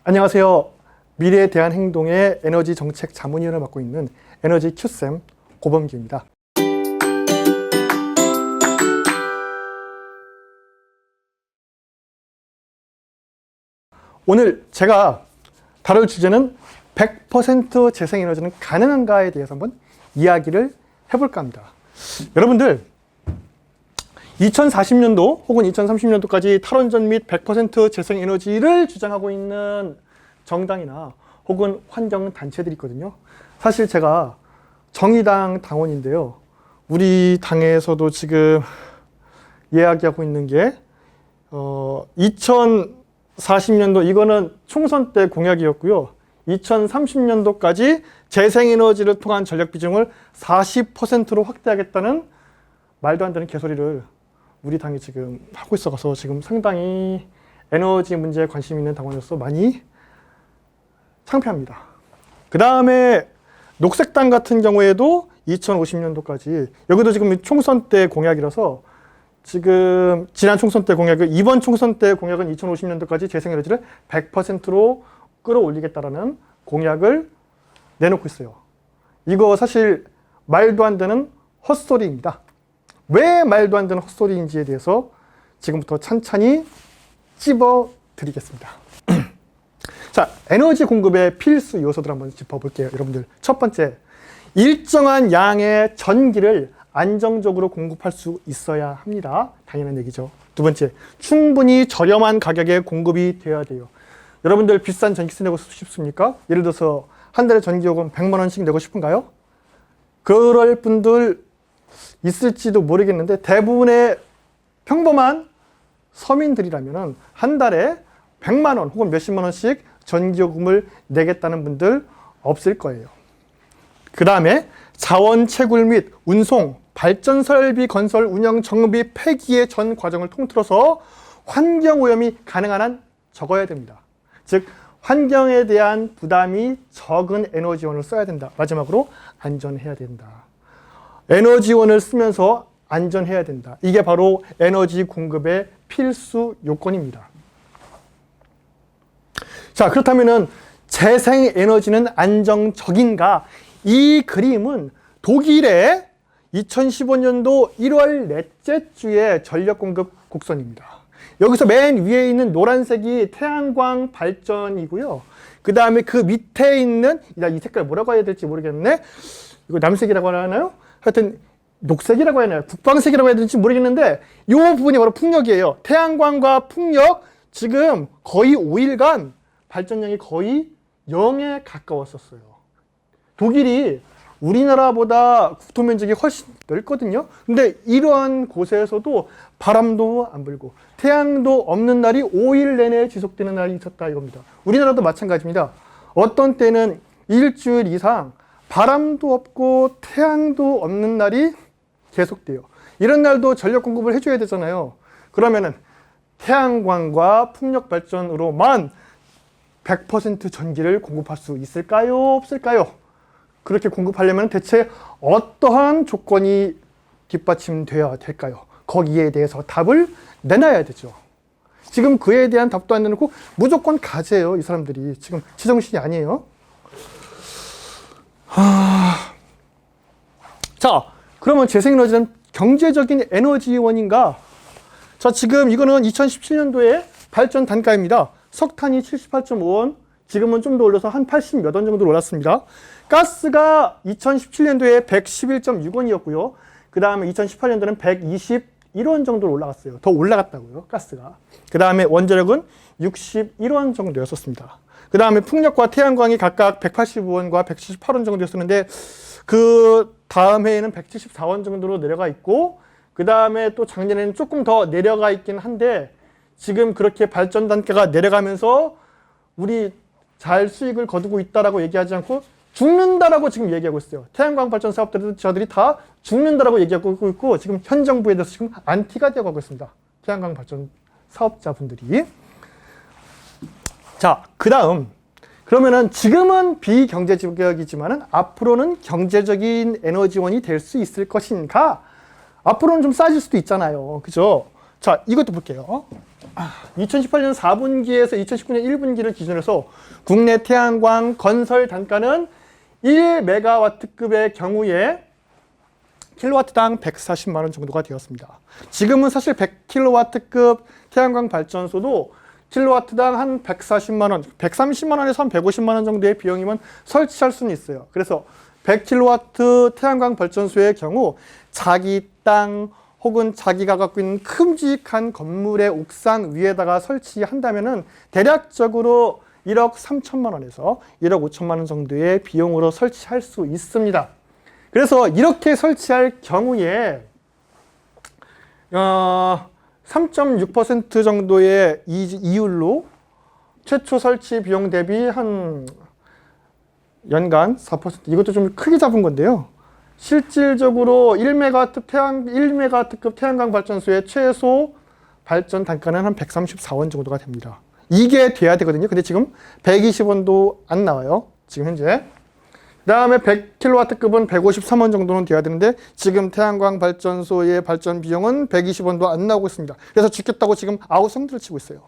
안녕하세요. 미래에 대한 행동의 에너지 정책 자문위원을 맡고 있는 에너지 큐쌤 고범기입니다. 오늘 제가 다룰 주제는 100% 재생에너지는 가능한가에 대해서 한번 이야기를 해볼까 합니다. 여러분들 2040년도 혹은 2030년도까지 탈원전 및 100% 재생에너지를 주장하고 있는 정당이나 혹은 환경단체들이 있거든요. 사실 제가 정의당 당원인데요. 우리 당에서도 지금 이야기하고 있는 게 2040년도 이거는 총선 때 공약이었고요. 2030년도까지 재생에너지를 통한 전력 비중을 40%로 확대하겠다는 말도 안 되는 개소리를 우리 당이 지금 하고 있어서 지금 상당히 에너지 문제에 관심 있는 당원으로서 많이 창피합니다. 그 다음에 녹색당 같은 경우에도 2050년도까지 여기도 지금 총선 때 공약이라서 지금 지난 총선 때 공약을 이번 총선 때 공약은 2050년도까지 재생에너지를 100%로 끌어올리겠다라는 공약을 내놓고 있어요. 이거 사실 말도 안 되는 헛소리입니다. 왜 말도 안 되는 헛소리인지에 대해서 지금부터 찬찬히 찝어드리겠습니다. 자, 에너지 공급의 필수 요소들 한번 짚어볼게요. 여러분들 첫 번째, 일정한 양의 전기를 안정적으로 공급할 수 있어야 합니다. 당연한 얘기죠. 두 번째, 충분히 저렴한 가격에 공급이 되어야 돼요. 여러분들 비싼 전기세 내고 싶습니까? 예를 들어서 한 달에 전기요금 100만 원씩 내고 싶은가요? 그럴 분들 있을지도 모르겠는데 대부분의 평범한 서민들이라면 한 달에 100만 원 혹은 몇십만 원씩 전기요금을 내겠다는 분들 없을 거예요. 그 다음에 자원 채굴 및 운송, 발전 설비 건설, 운영, 정비, 폐기의 전 과정을 통틀어서 환경오염이 가능한 한 적어야 됩니다. 즉 환경에 대한 부담이 적은 에너지원을 써야 된다. 마지막으로 안전해야 된다. 에너지원을 쓰면서 안전해야 된다. 이게 바로 에너지 공급의 필수 요건입니다. 자, 그렇다면은 재생에너지는 안정적인가? 이 그림은 독일의 2015년도 1월 넷째 주의 전력 공급 곡선입니다. 여기서 맨 위에 있는 노란색이 태양광 발전이고요. 그 다음에 그 밑에 있는, 이 색깔 뭐라고 해야 될지 모르겠네. 이거 남색이라고 하나요? 하여튼 녹색이라고 해야 하나요? 국방색이라고 해야 될지 모르겠는데 이 부분이 바로 풍력이에요. 태양광과 풍력, 지금 거의 5일간 발전량이 거의 0에 가까웠었어요. 독일이 우리나라보다 국토 면적이 훨씬 넓거든요. 근데 이러한 곳에서도 바람도 안 불고 태양도 없는 날이 5일 내내 지속되는 날이 있었다 이겁니다. 우리나라도 마찬가지입니다. 어떤 때는 일주일 이상 바람도 없고 태양도 없는 날이 계속돼요. 이런 날도 전력 공급을 해줘야 되잖아요. 그러면은 태양광과 풍력 발전으로만 100% 전기를 공급할 수 있을까요? 없을까요? 그렇게 공급하려면 대체 어떠한 조건이 뒷받침되어야 될까요? 거기에 대해서 답을 내놔야 되죠. 지금 그에 대한 답도 안 내놓고 무조건 가재예요. 이 사람들이 지금 지정신이 아니에요. 자, 그러면 재생에너지는 경제적인 에너지원인가? 자, 지금 이거는 2017년도에 발전 단가입니다. 석탄이 78.5원, 지금은 좀 더 올려서 한 80 몇 원 정도 올랐습니다. 가스가 2017년도에 111.6원이었고요. 그 다음에 2018년도는 121원 정도로 올라갔어요. 더 올라갔다고요, 가스가. 그 다음에 원자력은 61원 정도였었습니다. 그 다음에 풍력과 태양광이 각각 185원과 178원 정도였었는데 그 다음 해에는 174원 정도로 내려가 있고 그 다음에 또 작년에는 조금 더 내려가 있긴 한데 지금 그렇게 발전 단가가 내려가면서 우리 잘 수익을 거두고 있다라고 얘기하지 않고 죽는다라고 지금 얘기하고 있어요. 태양광 발전 사업자들이 다 죽는다라고 얘기하고 있고 지금 현 정부에 대해서 지금 안티가 되어가고 있습니다. 태양광 발전 사업자분들이. 자, 그 다음 그러면은 지금은 비경제적이지만은 앞으로는 경제적인 에너지원이 될 수 있을 것인가? 앞으로는 좀 싸질 수도 있잖아요. 그죠? 자, 이것도 볼게요. 2018년 4분기에서 2019년 1분기를 기준으로 국내 태양광 건설 단가는 1메가와트급의 경우에 킬로와트당 140만 원 정도가 되었습니다. 지금은 사실 100킬로와트급 태양광 발전소도 킬로와트당 한 140만 원, 130만 원에서 한 150만 원 정도의 비용이면 설치할 수는 있어요. 그래서 100킬로와트 태양광 발전소의 경우 자기 땅 혹은 자기가 갖고 있는 큼직한 건물의 옥상 위에다가 설치한다면은 대략적으로 1억 3천만 원에서 1억 5천만 원 정도의 비용으로 설치할 수 있습니다. 그래서 이렇게 설치할 경우에 3.6% 정도의 이율로 최초 설치 비용 대비 한 연간 4%, 이것도 좀 크게 잡은 건데요. 실질적으로 1메가와트급 태양광 발전소의 최소 발전 단가는 한 134원 정도가 됩니다. 이게 돼야 되거든요. 근데 지금 120원도 안 나와요. 지금 현재. 그 다음에 100킬로와트급은 153원 정도는 돼야 되는데 지금 태양광 발전소의 발전 비용은 120원도 안 나오고 있습니다. 그래서 죽겠다고 지금 아우성들을 치고 있어요.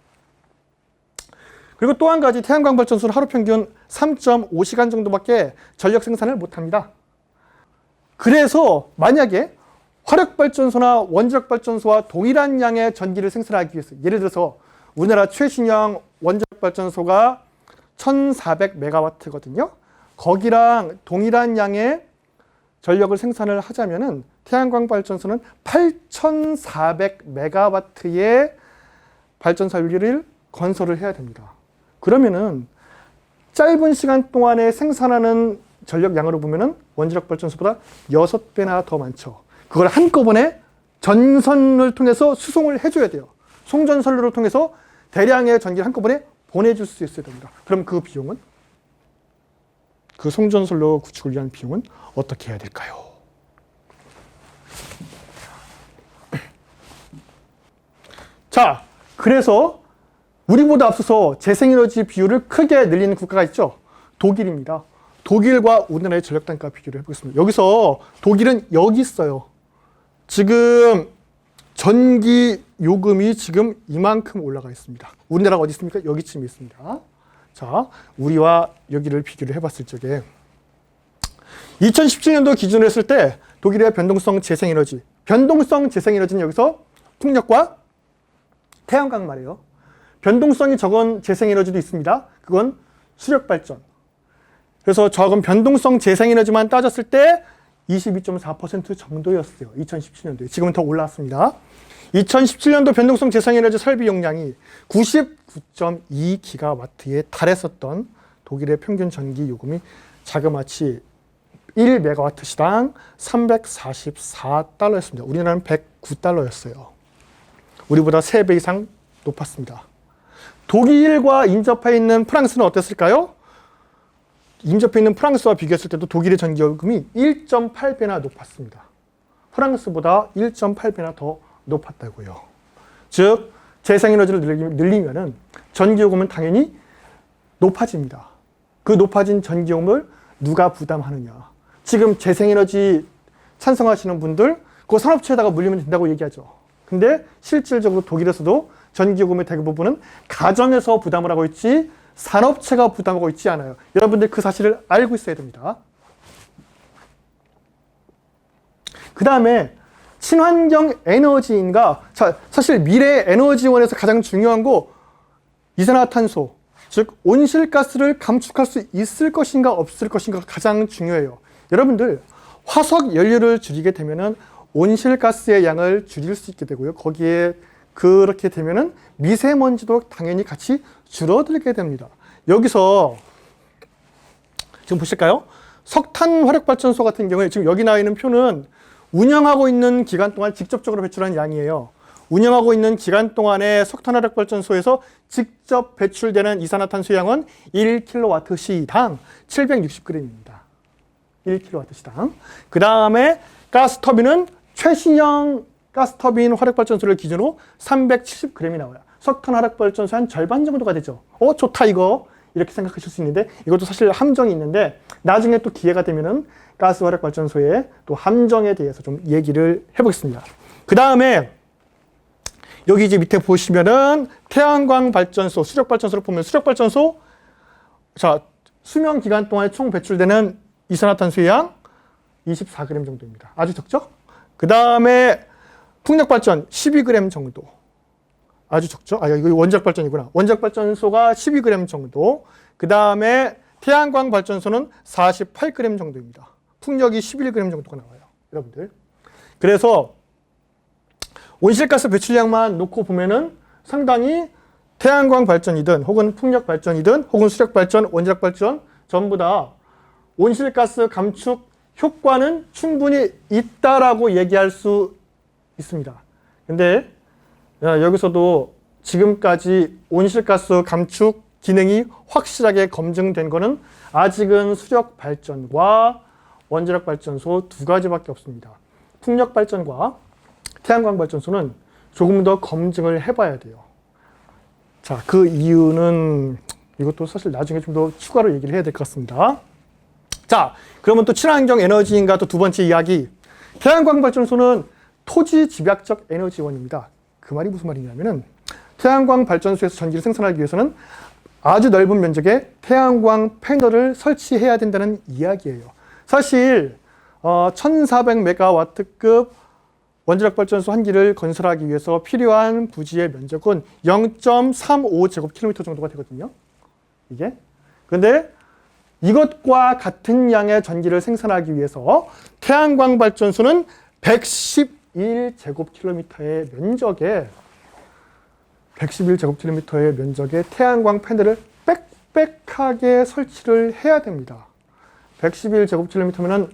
그리고 또 한 가지, 태양광 발전소는 하루 평균 3.5시간 정도밖에 전력 생산을 못합니다. 그래서 만약에 화력발전소나 원자력발전소와 동일한 양의 전기를 생산하기 위해서, 예를 들어서 우리나라 최신형 원자력발전소가 1400메가와트거든요. 거기랑 동일한 양의 전력을 생산을 하자면은 태양광 발전소는 8400메가와트의 발전 설비를 건설을 해야 됩니다. 그러면은 짧은 시간 동안에 생산하는 전력량으로 보면은 원자력 발전소보다 6배나 더 많죠. 그걸 한꺼번에 전선을 통해서 수송을 해줘야 돼요. 송전선로를 통해서 대량의 전기를 한꺼번에 보내줄 수 있어야 됩니다. 그럼 그 비용은? 그 송전선로 구축을 위한 비용은 어떻게 해야 될까요? 자, 그래서 우리보다 앞서서 재생에너지 비율을 크게 늘리는 국가가 있죠. 독일입니다. 독일과 우리나라의 전력 단가 비교를 해보겠습니다. 여기서 독일은 여기 있어요. 지금 전기 요금이 지금 이만큼 올라가 있습니다. 우리나라가 어디 있습니까? 여기쯤 있습니다. 자, 우리와 여기를 비교를 해봤을 적에 2017년도 기준으로 했을 때 독일의 변동성 재생에너지는 여기서 풍력과 태양광 말이에요. 변동성이 적은 재생에너지도 있습니다. 그건 수력발전. 그래서 적은 변동성 재생에너지만 따졌을 때 22.4% 정도였어요. 2017년도에. 지금은 더 올랐습니다. 2017년도 변동성 재생에너지 설비 용량이 99.2기가와트에 달했었던 독일의 평균 전기 요금이 자그마치 1메가와트시당 344달러였습니다. 우리나라는 109달러였어요. 우리보다 3배 이상 높았습니다. 독일과 인접해 있는 프랑스는 어땠을까요? 인접해 있는 프랑스와 비교했을 때도 독일의 전기요금이 1.8배나 높았습니다. 프랑스보다 1.8배나 더 높았다고요. 즉, 재생에너지를 늘리면은 전기요금은 당연히 높아집니다. 그 높아진 전기요금을 누가 부담하느냐. 지금 재생에너지 찬성하시는 분들 그 산업체에다가 물리면 된다고 얘기하죠. 근데 실질적으로 독일에서도 전기요금의 대부분은 가정에서 부담을 하고 있지 산업체가 부담하고 있지 않아요. 여러분들 그 사실을 알고 있어야 됩니다. 그 다음에 친환경 에너지인가? 자, 사실 미래 에너지원에서 가장 중요한 거 이산화탄소, 즉 온실가스를 감축할 수 있을 것인가 없을 것인가가 가장 중요해요. 여러분들 화석 연료를 줄이게 되면은 온실가스의 양을 줄일 수 있게 되고요. 거기에 그렇게 되면은 미세먼지도 당연히 같이 줄어들게 됩니다. 여기서 지금 보실까요? 석탄 화력발전소 같은 경우에 지금 여기 나와 있는 표는 운영하고 있는 기간 동안 직접적으로 배출한 양이에요. 운영하고 있는 기간 동안에 석탄 화력발전소에서 직접 배출되는 이산화탄소 양은 1kW시당 760g입니다. 1kW시당. 그 다음에 가스터빈은 최신형 가스터빈 화력발전소를 기준으로 370g이 나와요. 석탄 화력발전소 한 절반 정도가 되죠. 좋다 이거. 이렇게 생각하실 수 있는데 이것도 사실 함정이 있는데 나중에 또 기회가 되면은 가스 화력발전소의 또 함정에 대해서 좀 얘기를 해보겠습니다. 그 다음에 여기 이제 밑에 보시면은 태양광 발전소, 수력 발전소를 보면 수력 발전소 자, 수명 기간 동안에 총 배출되는 이산화탄소의 양 24g 정도입니다. 아주 적죠? 그 다음에 풍력 발전 12g 정도. 아주 적죠? 아, 이거 원자력 발전이구나. 원자력 발전소가 12g 정도. 그 다음에 태양광 발전소는 48g 정도입니다. 풍력이 11g 정도가 나와요. 여러분들. 그래서 온실가스 배출량만 놓고 보면은 상당히 태양광 발전이든 혹은 풍력 발전이든 혹은 수력 발전, 원자력 발전 전부 다 온실가스 감축 효과는 충분히 있다라고 얘기할 수 있습니다. 근데 여기서도 지금까지 온실가스 감축 기능이 확실하게 검증된 거는 아직은 수력 발전과 원자력 발전소 두 가지밖에 없습니다. 풍력 발전과 태양광 발전소는 조금 더 검증을 해봐야 돼요. 자, 그 이유는 이것도 사실 나중에 좀 더 추가로 얘기를 해야 될 것 같습니다. 자, 그러면 또 친환경 에너지인가 또 두 번째 이야기. 태양광 발전소는 토지 집약적 에너지원입니다. 그 말이 무슨 말이냐면은 태양광 발전소에서 전기를 생산하기 위해서는 아주 넓은 면적의 태양광 패널을 설치해야 된다는 이야기예요. 사실 1400메가와트급 원자력 발전소 한 기를 건설하기 위해서 필요한 부지의 면적은 0.35제곱킬로미터 정도가 되거든요. 이게. 근데 이것과 같은 양의 전기를 생산하기 위해서 태양광 발전소는 111제곱킬로미터의 면적의 태양광 패널을 빽빽하게 설치를 해야 됩니다. 111제곱킬로미터면은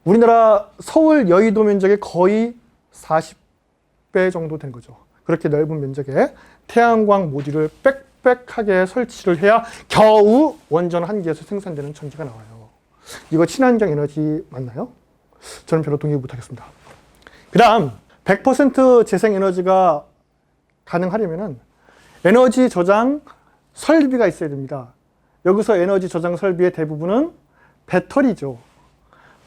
우리나라 서울 여의도 면적의 거의 40배 정도 되는 거죠. 그렇게 넓은 면적의 태양광 모듈을 빽빽하게 설치를 해야 겨우 원전 한 기에서 생산되는 전기가 나와요. 이거 친환경 에너지 맞나요? 저는 별로 동의 못하겠습니다. 그 다음 100% 재생에너지가 가능하려면 에너지 저장 설비가 있어야 됩니다. 여기서 에너지 저장 설비의 대부분은 배터리죠.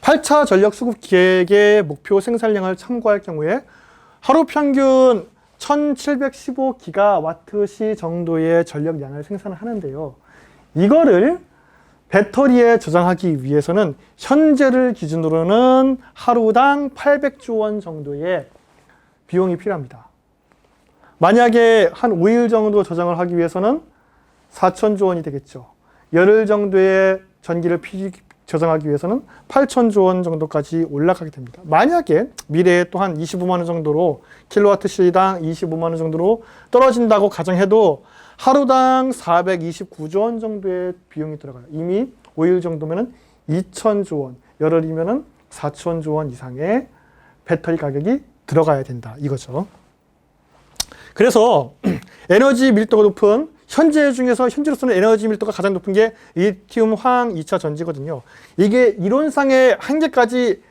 8차 전력 수급 계획의 목표 생산량을 참고할 경우에 하루 평균 1715기가와트시 정도의 전력량을 생산하는데요. 이거를 배터리에 저장하기 위해서는 현재를 기준으로는 하루당 800조 원 정도의 비용이 필요합니다. 만약에 한 5일 정도 저장을 하기 위해서는 4천조 원이 되겠죠. 열흘 정도의 전기를 저장하기 위해서는 8천조 원 정도까지 올라가게 됩니다. 만약에 미래에 또 한 25만 원 정도로 킬로와트 시당 25만 원 정도로 떨어진다고 가정해도 하루당 429조 원 정도의 비용이 들어가요. 이미 5일 정도면은 2천조 원, 열흘이면은 4천조 원 이상의 배터리 가격이 들어가야 된다 이거죠. 그래서 에너지 밀도가 높은 현재로서는 에너지 밀도가 가장 높은 게 리튬 화학 2차 전지거든요. 이게 이론상의 한계까지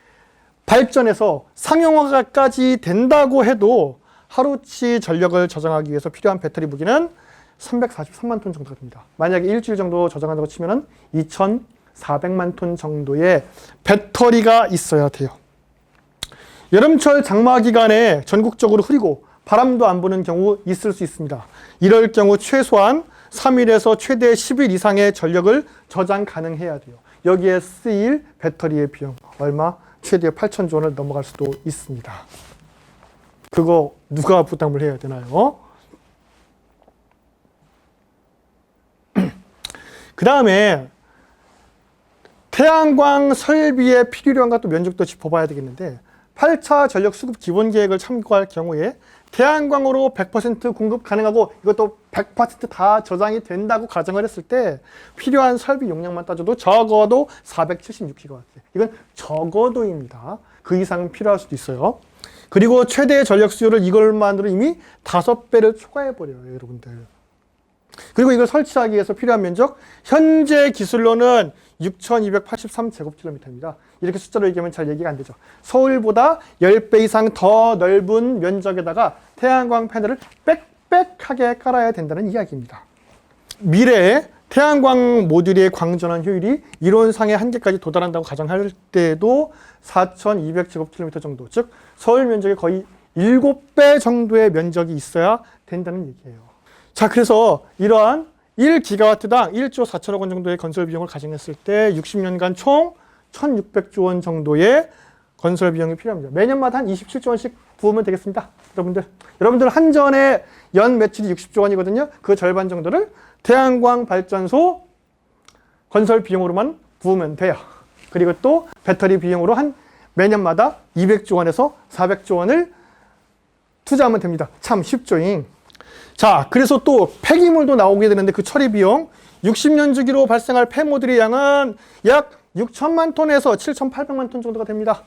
발전해서 상용화까지 된다고 해도 하루치 전력을 저장하기 위해서 필요한 배터리 무게는 343만 톤 정도가 됩니다. 만약에 일주일 정도 저장한다고 치면은 2,400만 톤 정도의 배터리가 있어야 돼요. 여름철 장마 기간에 전국적으로 흐리고 바람도 안 부는 경우 있을 수 있습니다. 이럴 경우 최소한 3일에서 최대 10일 이상의 전력을 저장 가능해야 돼요. 여기에 쓰일 배터리의 비용 얼마? 최대 8천조 원을 넘어갈 수도 있습니다. 그거 누가 부담을 해야 되나요? 그 다음에 태양광 설비의 필요량과 또 면적도 짚어봐야 되겠는데 8차 전력 수급 기본 계획을 참고할 경우에 태양광으로 100% 공급 가능하고 이것도 100%다 저장이 된다고 가정을 했을 때 필요한 설비 용량만 따져도 적어도 476기가와트. 이건 적어도입니다. 그 이상 필요할 수도 있어요. 그리고 최대 전력 수요를 이걸만으로 이미 5배를 초과해버려요, 여러분들. 그리고 이걸 설치하기 위해서 필요한 면적, 현재 기술로는 6,283제곱킬로미터입니다. 이렇게 숫자로 얘기하면 잘 얘기가 안 되죠. 서울보다 10배 이상 더 넓은 면적에다가 태양광 패널을 빽빽하게 깔아야 된다는 이야기입니다. 미래에 태양광 모듈의 광전환 효율이 이론상의 한계까지 도달한다고 가정할 때도 4,200제곱킬로미터 정도, 즉 서울 면적의 거의 7배 정도의 면적이 있어야 된다는 얘기예요. 자, 그래서 이러한 1기가와트당 1조 4천억 원 정도의 건설 비용을 가정했을 때 60년간 총 1,600조 원 정도의 건설 비용이 필요합니다. 매년마다 한 27조 원씩 부으면 되겠습니다. 여러분들 한전의 연 매출이 60조 원이거든요. 그 절반 정도를 태양광 발전소 건설 비용으로만 부으면 돼요. 그리고 또 배터리 비용으로 한 매년마다 200조 원에서 400조 원을 투자하면 됩니다. 참 쉽죠잉. 자, 그래서 또 폐기물도 나오게 되는데 그 처리 비용 60년 주기로 발생할 폐모듈의 양은 약 6천만 톤에서 7,800만 톤 정도가 됩니다.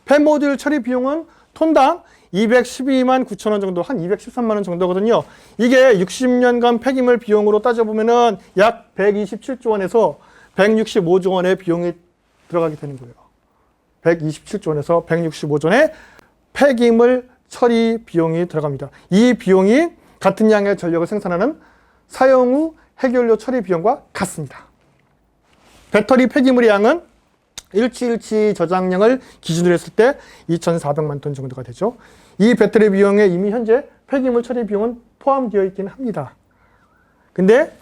폐모듈 처리 비용은 톤당 212만 9천 원 정도, 한 213만 원 정도거든요. 이게 60년간 폐기물 비용으로 따져보면은 약 127조 원에서 165조 원의 비용이 들어가게 되는 거예요. 127조 원에서 165조 원의 폐기물 처리 비용이 들어갑니다. 이 비용이 같은 양의 전력을 생산하는 사용 후 핵연료 처리 비용과 같습니다. 배터리 폐기물의 양은 일치 저장량을 기준으로 했을 때 2,400만 톤 정도가 되죠. 이 배터리 비용에 이미 현재 폐기물 처리 비용은 포함되어 있기는 합니다. 근데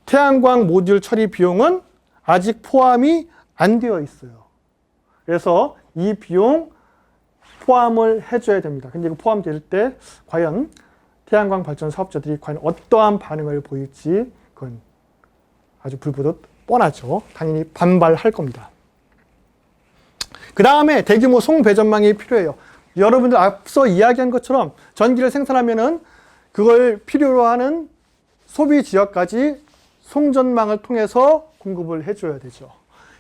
태양광 모듈 처리 비용은 아직 포함이 안 되어 있어요. 그래서 이 비용 포함을 해줘야 됩니다. 근데 이거 포함될 때 과연 태양광 발전 사업자들이 과연 어떠한 반응을 보일지 그건 아주 불보듯 뻔하죠. 당연히 반발할 겁니다. 그 다음에 대규모 송배전망이 필요해요. 여러분들 앞서 이야기한 것처럼 전기를 생산하면은 그걸 필요로 하는 소비 지역까지 송전망을 통해서 공급을 해줘야 되죠.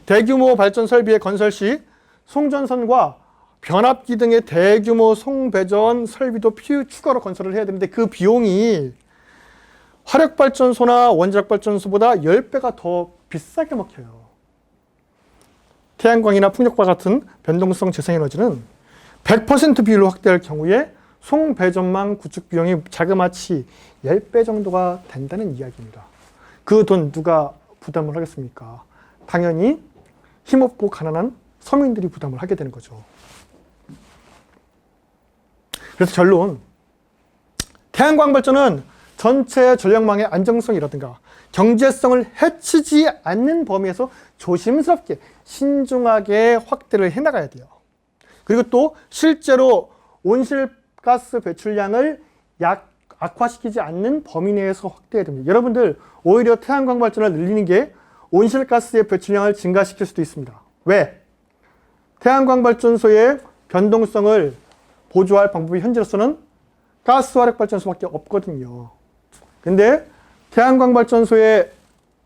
대규모 발전 설비의 건설 시 송전선과 변압기 등의 대규모 송배전 설비도 추가로 건설을 해야 되는데 그 비용이 화력발전소나 원자력발전소보다 10배가 더 비싸게 먹혀요. 태양광이나 풍력과 같은 변동성 재생에너지는 100% 비율로 확대할 경우에 송배전망 구축 비용이 자그마치 10배 정도가 된다는 이야기입니다. 그 돈 누가 부담을 하겠습니까? 당연히 힘없고 가난한 서민들이 부담을 하게 되는 거죠. 그래서 결론, 태양광 발전은 전체 전력망의 안정성이라든가 경제성을 해치지 않는 범위에서 조심스럽게 신중하게 확대를 해나가야 돼요. 그리고 또 실제로 온실가스 배출량을 악화시키지 않는 범위 내에서 확대해야 됩니다. 여러분들 오히려 태양광 발전을 늘리는 게 온실가스의 배출량을 증가시킬 수도 있습니다. 왜? 태양광 발전소의 변동성을 보조할 방법이 현재로서는 가스화력 발전소밖에 없거든요. 근데 태양광 발전소의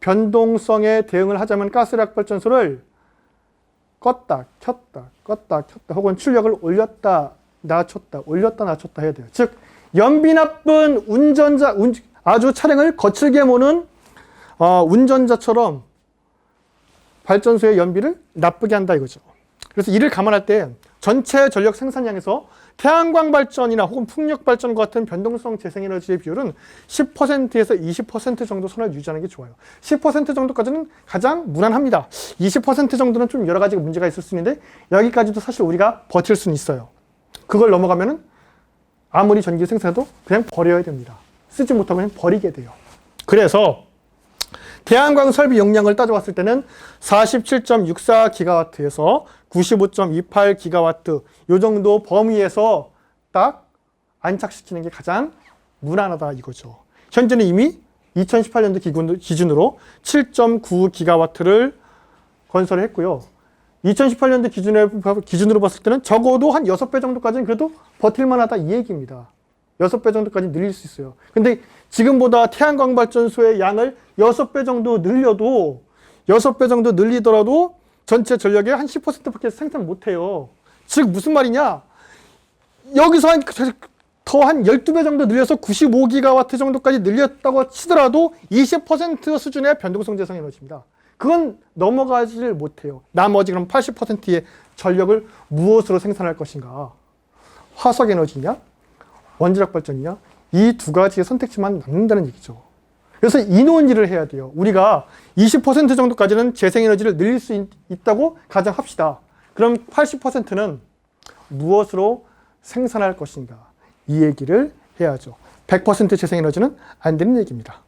변동성에 대응을 하자면 가스화력 발전소를 껐다 켰다 껐다 켰다 혹은 출력을 올렸다 낮췄다 해야 돼요. 즉 연비 나쁜 운전자, 아주 차량을 거칠게 모는 운전자처럼 발전소의 연비를 나쁘게 한다 이거죠. 그래서 이를 감안할 때 전체 전력 생산량에서 태양광 발전이나 혹은 풍력 발전과 같은 변동성 재생에너지의 비율은 10%에서 20% 정도 선을 유지하는 게 좋아요. 10% 정도까지는 가장 무난합니다. 20% 정도는 좀 여러 가지 문제가 있을 수 있는데 여기까지도 사실 우리가 버틸 수는 있어요. 그걸 넘어가면은 아무리 전기 생산해도 그냥 버려야 됩니다. 쓰지 못하고 그냥 버리게 돼요. 그래서 태양광 설비 용량을 따져봤을 때는 47.64기가와트에서 95.28기가와트 이 정도 범위에서 딱 안착시키는 게 가장 무난하다 이거죠. 현재는 이미 2018년도 기준으로 7.9기가와트를 건설을 했고요. 2018년도 기준으로 봤을 때는 적어도 한 6배 정도까지는 그래도 버틸만하다 이 얘기입니다. 6배 정도까지 늘릴 수 있어요. 근데 지금보다 태양광 발전소의 양을 6배 정도 늘려도 6배 정도 늘리더라도 전체 전력의 한 10%밖에 생산 못해요. 즉 무슨 말이냐? 여기서 더 한 12배 정도 늘려서 95기가와트 정도까지 늘렸다고 치더라도 20% 수준의 변동성 재생 에너지입니다. 그건 넘어가지를 못해요. 나머지 그럼 80%의 전력을 무엇으로 생산할 것인가? 화석 에너지냐? 원자력 발전이냐? 이 두 가지의 선택지만 남는다는 얘기죠. 그래서 이 논의를 해야 돼요. 우리가 20% 정도까지는 재생에너지를 늘릴 수 있다고 가정합시다. 그럼 80%는 무엇으로 생산할 것인가? 이 얘기를 해야죠. 100% 재생에너지는 안 되는 얘기입니다.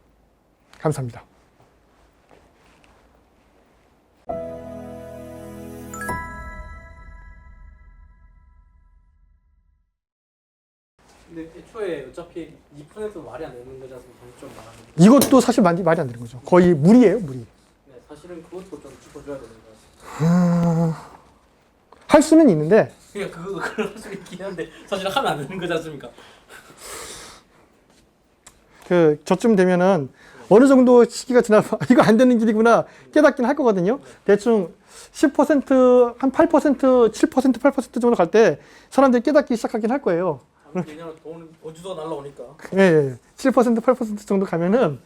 감사합니다. 근데 애초에 어차피 2%도 말이 안 되는 거지 않습니까? 좀 말하는 게. 이것도 사실 말이 안 되는 거죠. 거의 무리예요, 무리. 네, 사실은 그것도 좀 짚어줘야 되는 것 같습니다. 할 수는 있는데 그러니까 그걸 할 수 있긴 한데 사실 하면 안 되는 거지 않습니까? 그 저쯤 되면은 어느 정도 시기가 지나면 이거 안 되는 길이구나 깨닫긴 할 거거든요. 대충 10%, 한 8%, 7%, 8% 정도 갈 때 사람들이 깨닫기 시작하긴 할 거예요. 왜냐면 돈 주소가 날라오니까. 예, 7%, 8% 정도 가면은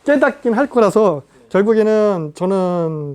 깨닫긴 할 거라서 결국에는 저는